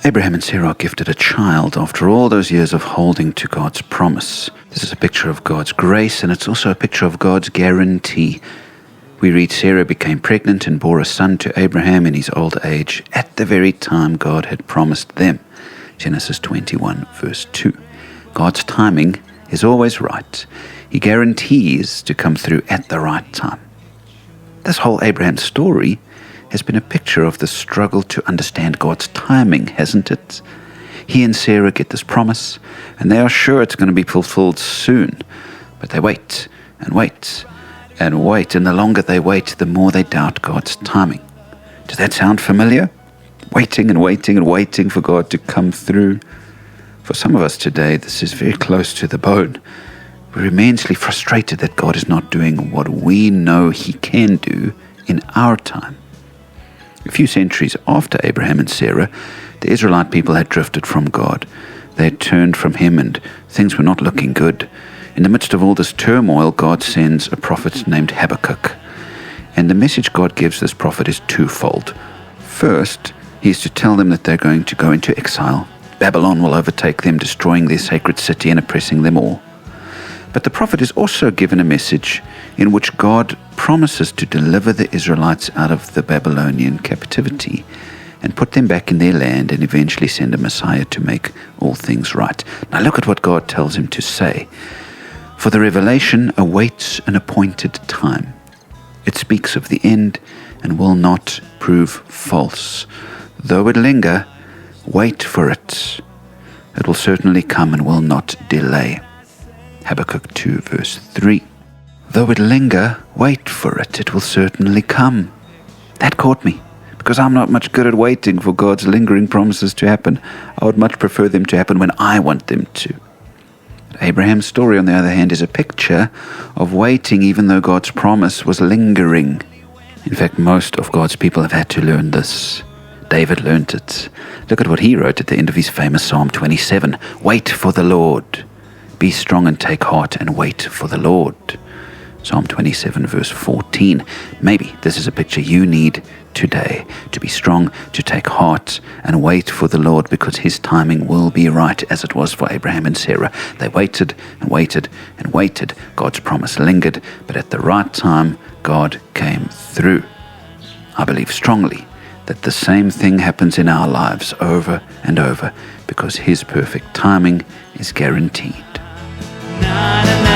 Abraham and Sarah are gifted a child after all those years of holding to God's promise. This is a picture of God's grace, and it's also a picture of God's guarantee. We read Sarah became pregnant and bore a son to Abraham in his old age at the very time God had promised them. Genesis 21, verse 2. God's timing is always right. He guarantees to come through at the right time. This whole Abraham story has been a picture of the struggle to understand God's timing, hasn't it? He and Sarah get this promise, and they are sure it's going to be fulfilled soon. But they wait and wait and wait, and the longer they wait, the more they doubt God's timing. Does that sound familiar? Waiting and waiting and waiting for God to come through. For some of us today, this is very close to the bone. We're immensely frustrated that God is not doing what we know He can do in our time. A few centuries after Abraham and Sarah, the Israelite people had drifted from God. They had turned from Him and things were not looking good. In the midst of all this turmoil, God sends a prophet named Habakkuk. And the message God gives this prophet is twofold. First, he is to tell them that they're going to go into exile. Babylon will overtake them, destroying their sacred city and oppressing them all. But the prophet is also given a message in which God promises to deliver the Israelites out of the Babylonian captivity and put them back in their land and eventually send a Messiah to make all things right. Now look at what God tells him to say. For the revelation awaits an appointed time. It speaks of the end and will not prove false. Though it linger, wait for it. It will certainly come and will not delay. Habakkuk 2 verse 3. Though it linger, wait for it. It will certainly come. That caught me, because I'm not much good at waiting for God's lingering promises to happen. I would much prefer them to happen when I want them to. But Abraham's story, on the other hand, is a picture of waiting even though God's promise was lingering. In fact, most of God's people have had to learn this. David learned it. Look at what he wrote at the end of his famous Psalm 27. Wait for the Lord. Be strong and take heart and wait for the Lord. Psalm 27 verse 14. Maybe this is a picture you need today. To be strong, to take heart and wait for the Lord, because His timing will be right, as it was for Abraham and Sarah. They waited and waited and waited. God's promise lingered, but at the right time, God came through. I believe strongly that the same thing happens in our lives over and over, because His perfect timing is guaranteed. Na, na, na.